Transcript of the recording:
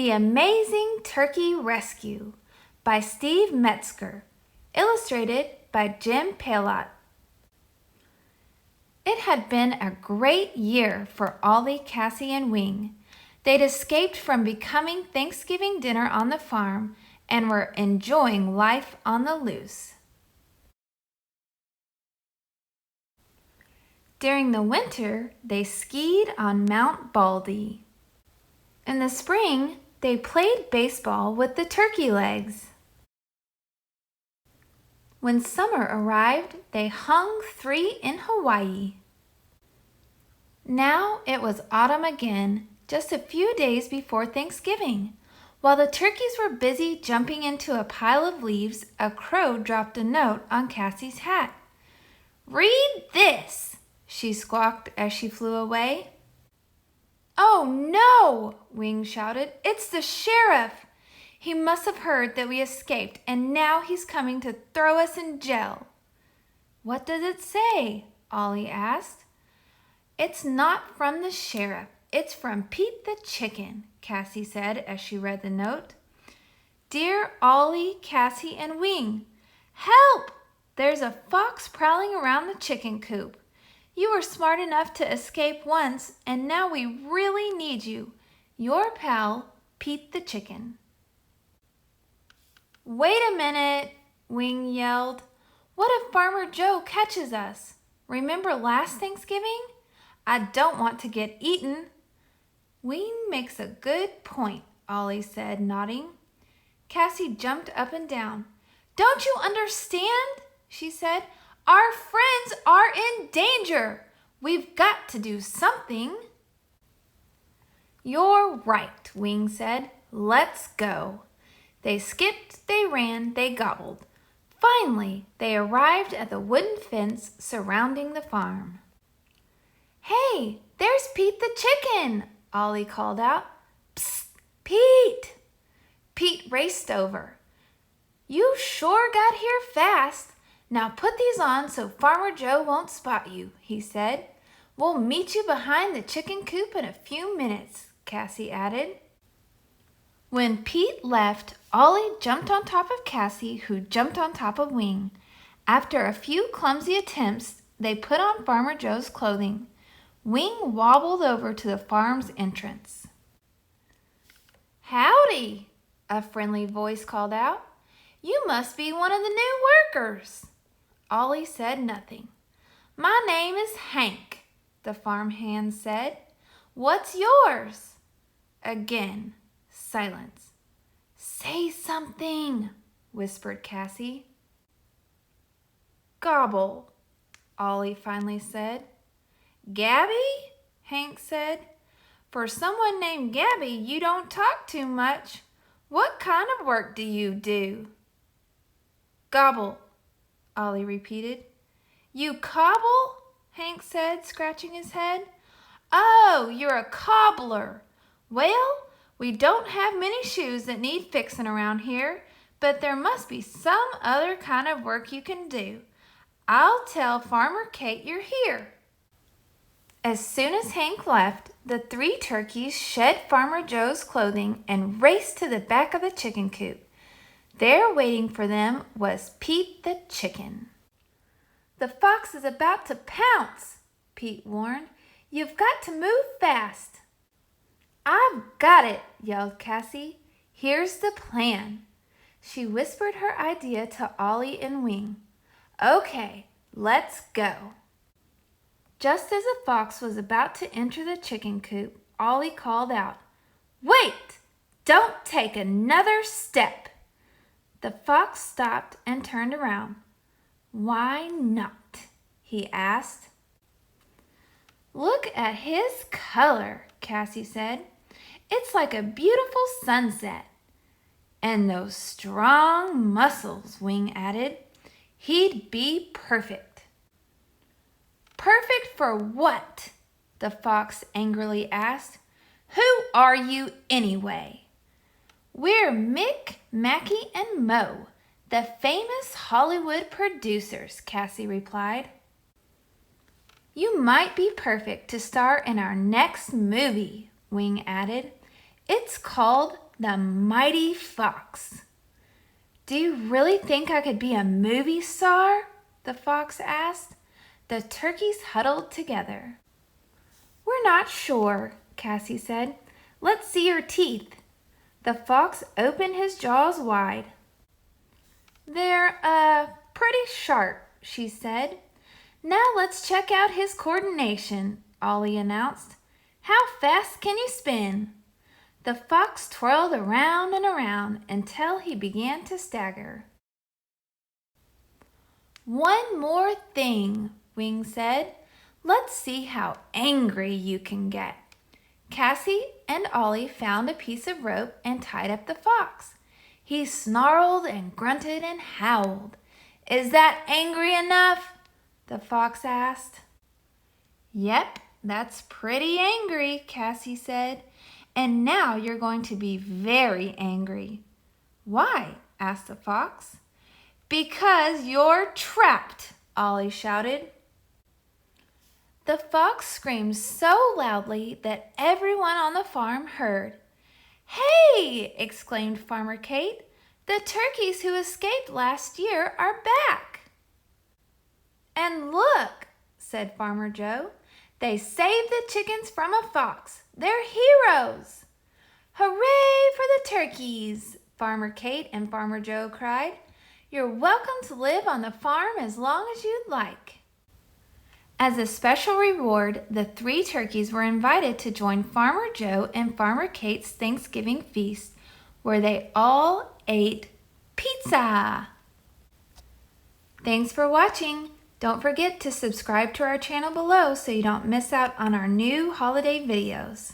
The Amazing Turkey Rescue by Steve Metzger, illustrated by Jim Paillot. It had been a great year for Ollie, Cassie, and Wing. They'd escaped from becoming Thanksgiving dinner on the farm and were enjoying life on the loose. During the winter, they skied on Mount Baldy. In the spring, they played baseball with the turkey legs. When summer arrived, they hung 3 in Hawaii. Now it was autumn again, just a few days before Thanksgiving. While the turkeys were busy jumping into a pile of leaves, a crow dropped a note on Cassie's hat. "Read this," she squawked as she flew away. "Oh no!" Wing shouted. "It's the sheriff! He must have heard that we escaped, and now he's coming to throw us in jail." "What does it say?" Ollie asked. "It's not from the sheriff. It's from Pete the chicken," Cassie said as she read the note. "Dear Ollie, Cassie, and Wing, help! There's a fox prowling around the chicken coop. You were smart enough to escape once, and now we really need you. Your pal, Pete the chicken." "Wait a minute," Wing yelled. "What if Farmer Joe catches us? Remember last Thanksgiving? I don't want to get eaten." "Wing makes a good point," Ollie said, nodding. Cassie jumped up and down. "Don't you understand?" she said. "Our friends are in danger. We've got to do something." "You're right," Wing said. "Let's go." They skipped, they ran, they gobbled. Finally, they arrived at the wooden fence surrounding the farm. "Hey, there's Pete the chicken," Ollie called out. "Psst, Pete!" Pete raced over. "You sure got here fast. Now put these on so Farmer Joe won't spot you," he said. "We'll meet you behind the chicken coop in a few minutes," Cassie added. When Pete left, Ollie jumped on top of Cassie, who jumped on top of Wing. After a few clumsy attempts, they put on Farmer Joe's clothing. Wing wobbled over to the farm's entrance. "Howdy," a friendly voice called out. "You must be one of the new workers." Ollie said nothing. "My name is Hank," the farmhand said. "What's yours?" Again, silence. "Say something," whispered Cassie. "Gobble," Ollie finally said. "Gabby?" Hank said. "For someone named Gabby, you don't talk too much. What kind of work do you do?" "Gobble," Ollie repeated. "You cobble?" Hank said, scratching his head. "Oh, you're a cobbler. Well, we don't have many shoes that need fixing around here, but there must be some other kind of work you can do. I'll tell Farmer Kate you're here." As soon as Hank left, the 3 turkeys shed Farmer Joe's clothing and raced to the back of the chicken coop. There waiting for them was Pete the chicken. "The fox is about to pounce," Pete warned. "You've got to move fast." "I've got it," yelled Cassie. "Here's the plan." She whispered her idea to Ollie and Wing. "Okay, let's go." Just as the fox was about to enter the chicken coop, Ollie called out, "Wait! Don't take another step!" The fox stopped and turned around. "Why not?" he asked. "Look at his color," Cassie said. "It's like a beautiful sunset." "And those strong muscles," Wing added. "He'd be perfect." "Perfect for what?" the fox angrily asked. "Who are you anyway?" "We're Mick, Mackie, and Mo, the famous Hollywood producers," Cassie replied. "You might be perfect to star in our next movie," Wing added. "It's called the mighty fox. Do you really think I could be a movie star? The fox asked. The turkeys huddled together. We're not sure, Cassie said. Let's see your teeth. The fox opened his jaws wide. They're, pretty sharp, she said. Now let's check out his coordination, Ollie announced. How fast can you spin? The fox twirled around and around until he began to stagger. One more thing, Wing said. Let's see how angry you can get. Cassie and Ollie found a piece of rope and tied up the fox. He snarled and grunted and howled. Is that angry enough? The fox asked. Yep, that's pretty angry, Cassie said. And now you're going to be very angry. Why? Asked the fox. Because you're trapped, Ollie shouted. The fox screamed so loudly that everyone on the farm heard. Hey, exclaimed Farmer Kate. The turkeys who escaped last year are back. And look, said Farmer Joe, they saved the chickens from a fox. They're heroes. Hooray for the turkeys, Farmer Kate and Farmer Joe cried. You're welcome to live on the farm as long as you'd like. As a special reward, the 3 turkeys were invited to join Farmer Joe and Farmer Kate's Thanksgiving feast, where they all ate pizza. Thanks for watching. Don't forget to subscribe to our channel below so you don't miss out on our new holiday videos.